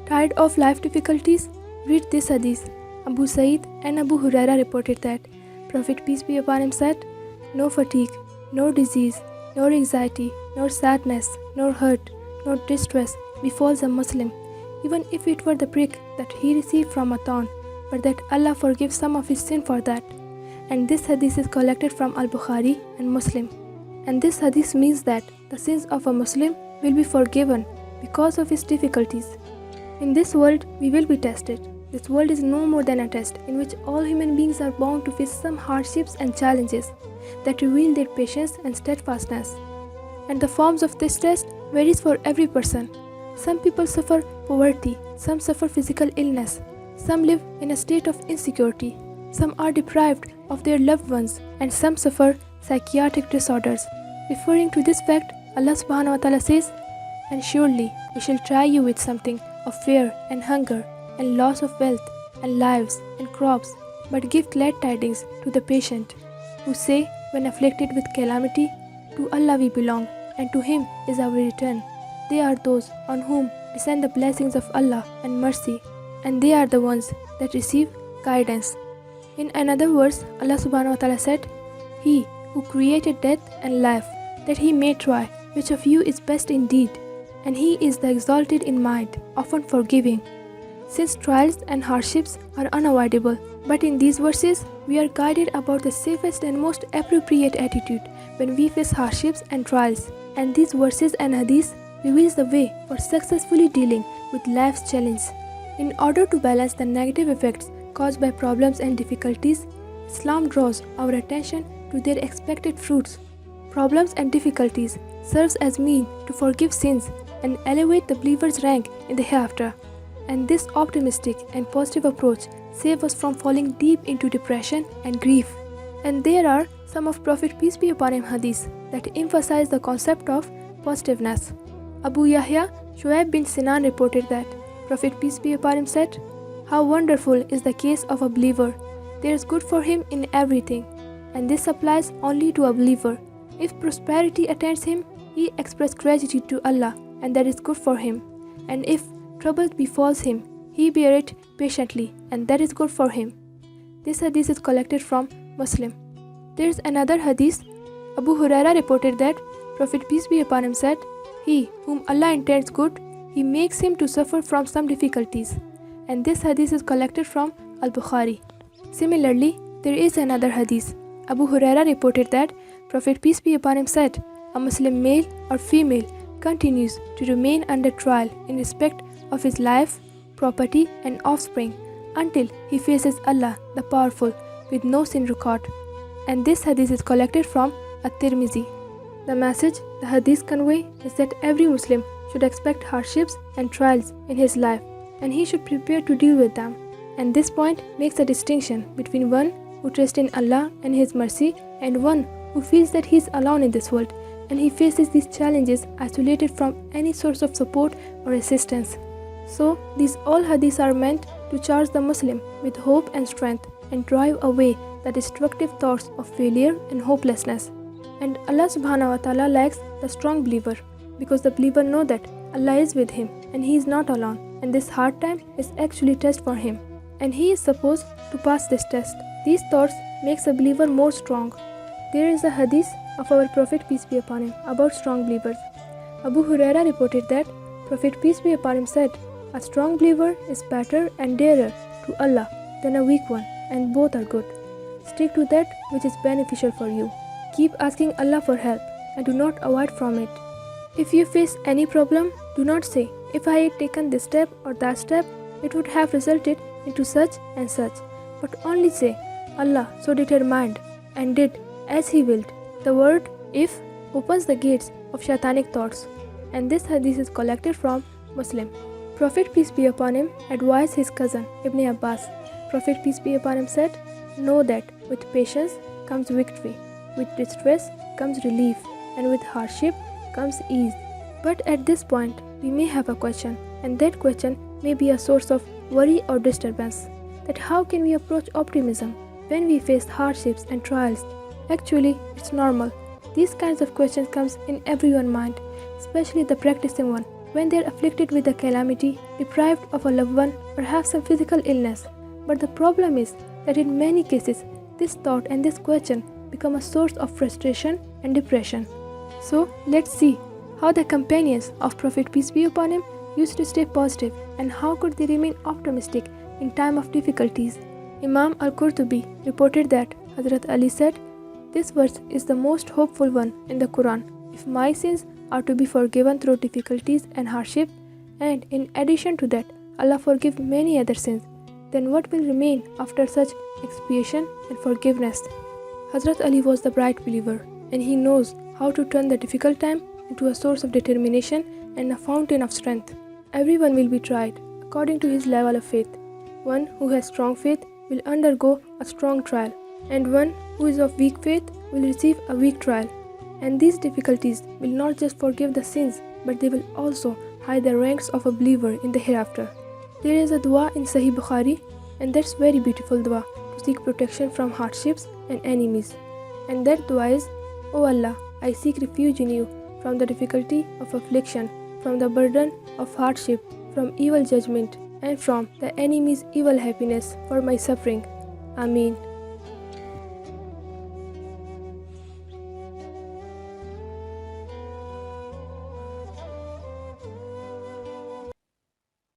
Tired of life difficulties? Read this hadith. Abu Sa'id and Abu Huraira reported that Prophet peace be upon him said, "No fatigue, no disease, nor anxiety, nor sadness, nor hurt, nor distress befalls a Muslim, even if it were the prick that he received from a thorn, but that Allah forgives some of his sin for that." And this hadith is collected from Al-Bukhari and Muslim. And this hadith means that the sins of a Muslim will be forgiven because of his difficulties. In this world, we will be tested. This world is no more than a test in which all human beings are bound to face some hardships and challenges that reveal their patience and steadfastness. And the forms of this test varies for every person. Some people suffer poverty, some suffer physical illness, some live in a state of insecurity, some are deprived of their loved ones, and some suffer psychiatric disorders. Referring to this fact, Allah subhanahu wa ta'ala says, "And surely we shall try you with something of fear and hunger and loss of wealth and lives and crops, but give glad tidings to the patient, who say when afflicted with calamity, to Allah we belong, and to Him is our return. They are those on whom descend the blessings of Allah and mercy, and they are the ones that receive guidance." In another verse, Allah subhanahu wa ta'ala said, "He who created death and life, that He may try which of you is best indeed, and He is the exalted in mind, often forgiving." Since trials and hardships are unavoidable, but in these verses, we are guided about the safest and most appropriate attitude when we face hardships and trials. And these verses and hadiths reveals the way for successfully dealing with life's challenges. In order to balance the negative effects caused by problems and difficulties, Islam draws our attention to their expected fruits. Problems and difficulties serves as mean to forgive sins and elevate the believer's rank in the hereafter. And this optimistic and positive approach saves us from falling deep into depression and grief. And there are some of Prophet peace be upon him hadiths that emphasize the concept of positiveness. Abu Yahya Shuaib bin Sinan reported that Prophet peace be upon him said, "How wonderful is the case of a believer. There is good for him in everything, and this applies only to a believer. If prosperity attends him, he expresses gratitude to Allah, and that is good for him. And if trouble befalls him, he bear it patiently, and that is good for him." This hadith is collected from Muslim. There is another hadith. Abu Huraira reported that Prophet peace be upon him said, "He whom Allah intends good, He makes him to suffer from some difficulties." And this hadith is collected from Al-Bukhari. Similarly, there is another hadith. Abu Huraira reported that Prophet peace be upon him said, "A Muslim male or female continues to remain under trial in respect of his life, property and offspring until he faces Allah the Powerful with no sin record." And this hadith is collected from At-Tirmizi. The message the hadith convey is that every Muslim should expect hardships and trials in his life, and he should prepare to deal with them. And this point makes a distinction between one who trusts in Allah and His mercy and one who feels that he is alone in this world and he faces these challenges isolated from any source of support or assistance. So, these all hadiths are meant to charge the Muslim with hope and strength and drive away the destructive thoughts of failure and hopelessness. And Allah subhanahu wa ta'ala likes the strong believer, because the believer know that Allah is with him and he is not alone, and this hard time is actually a test for him, and he is supposed to pass this test. These thoughts makes a believer more strong. There is a hadith of our Prophet peace be upon him about strong believers. Abu Huraira reported that Prophet peace be upon him said, "A strong believer is better and dearer to Allah than a weak one, and both are good. Stick to that which is beneficial for you. Keep asking Allah for help and do not avoid from it. If you face any problem, do not say, 'If I had taken this step or that step, it would have resulted into such and such,' but only say, 'Allah so determined and did as He willed.'" The word "if" opens the gates of shaitanic thoughts, and this hadith is collected from Muslim. Prophet peace be upon him advised his cousin Ibn Abbas. Prophet peace be upon him said, "Know that with patience comes victory, with distress comes relief, and with hardship comes ease." But at this point, we may have a question, and that question may be a source of worry or disturbance, that how can we approach optimism when we face hardships and trials? Actually, it's normal. These kinds of questions comes in everyone's mind, especially the practicing one, when they are afflicted with a calamity, deprived of a loved one, or have some physical illness. But the problem is that in many cases, this thought and this question become a source of frustration and depression. So let's see how the companions of Prophet peace be upon him used to stay positive and how could they remain optimistic in time of difficulties. Imam Al-Qurtubi reported that Hazrat Ali said, "This verse is the most hopeful one in the Quran. If my sins are to be forgiven through difficulties and hardship, and in addition to that, Allah forgive many other sins, then what will remain after such expiation and forgiveness?" Hazrat Ali was the bright believer, and he knows how to turn the difficult time into a source of determination and a fountain of strength. Everyone will be tried according to his level of faith. One who has strong faith will undergo a strong trial, and one who is of weak faith will receive a weak trial. And these difficulties will not just forgive the sins, but they will also hide the ranks of a believer in the hereafter. There is a dua in Sahih Bukhari, and that's very beautiful dua to seek protection from hardships and enemies. And that dua is, "O Allah, I seek refuge in you from the difficulty of affliction, from the burden of hardship, from evil judgment, and from the enemy's evil happiness for my suffering. Ameen."